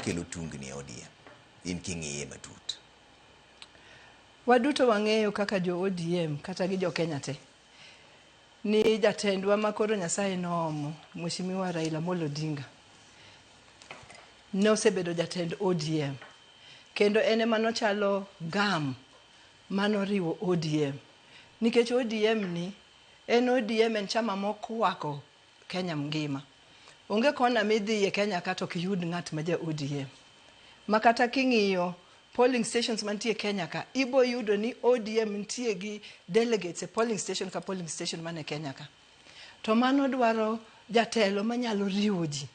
kelo tungni ODM in king'iye matut? Waduto wang'eyo kaka jo ODM kata gi jo Kenya te ni jatendwa makoro Nyasaye noomo Mheshimiwa Raila Amolo Odinga nosebedo jatend ODM kendo ene manochalo gam manoriwo ODM nikech ODM ni en chama mokwako Kenya mngima. Onge kona midhiye Kenya kata ok yud ng'at ma ja ODM. Makata king'iyo polling stations mantie Kenya ka, ibo yudo ni ODM nitie gi delegates e polling station ka polling station mane Kenya ka. To mano dwaro jatelo manyalo riwo ji.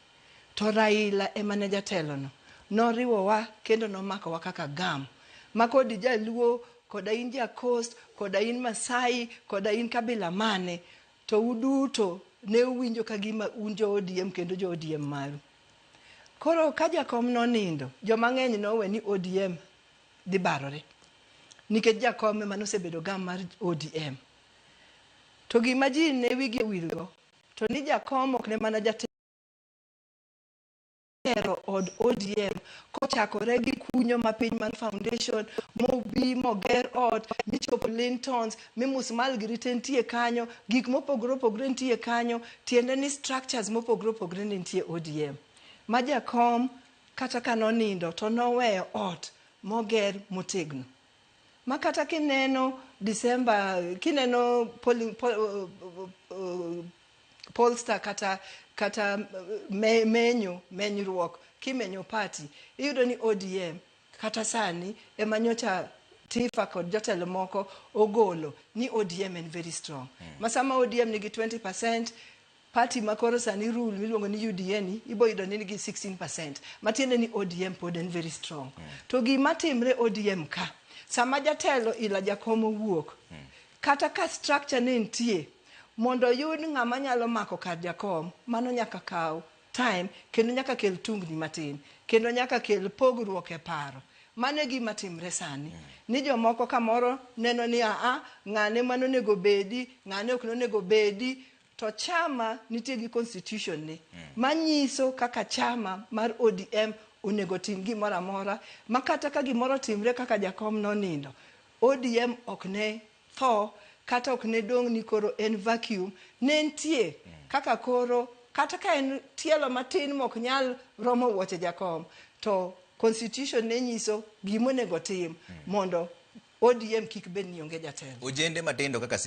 To Raila emane jatelo no. Noriwowa kendo nomakowa kaka gam. Makodi jaluo, koda in ja Coast, koda in Masai, koda in kabila mane, to uduto ne uwinjo kagima un jo ODM kendo jo ODM maru. Koro ka jakom nonindo, joma ng'eny nowe ni ODM dhi barore. Nikech jakom ema nosebedo gam mar ODM. To gima ji ne wigi owilgo, to ni jakom ok ne mana jatelo od ODM kochakore gi kunyo mapiny man foundation mobi moger ot michopo lintons mimusmal girite ntie kanyo gik mopogore opogore ntie kanyo tiende ni structures mopogore opogore ntie ODM ma jakom kata kanonindo to noweyo ot moger motegno makata kineno December kineno pollster kata menyruok kimenyo party iyudo ni ODM kata sani emanyocha Tifa kod jotelo moko ogolo ni ODM en very strong. Masama ODM nigi 20%, party makoro sani rule miluongo ni UDA ni ibo yudo ni nigi 16%. Matiende ni ODM pod en very strong. To gima timre ODM ka sama jatelo ila jakom wuok kata ka structure ne ntie mondo yud ng'ama nyalo mako kar jakom mano nyaka kaw time kendo nyaka kel tungni matin kendo nyaka kel pogruok e paro mane gima timre sani ni jomoko kamoro neno ni ng'ane mano nego bedi ng'ane ok nonego bedi to chama nitie gi constitution ni manyiso kaka chama mar ODM onego tim gimoro amora makata ka gimoro timre kaka jakom nonindo ODM ok ne tho kata ok ne dong ni koro en vacuum ne ntie kaka koro kata ka en tielo matin mok nyal romo wuoche jakom to constitution ne nyiso gimonego tim mondo ODM kik bed ni onge jatelo. Ojende matindo kaka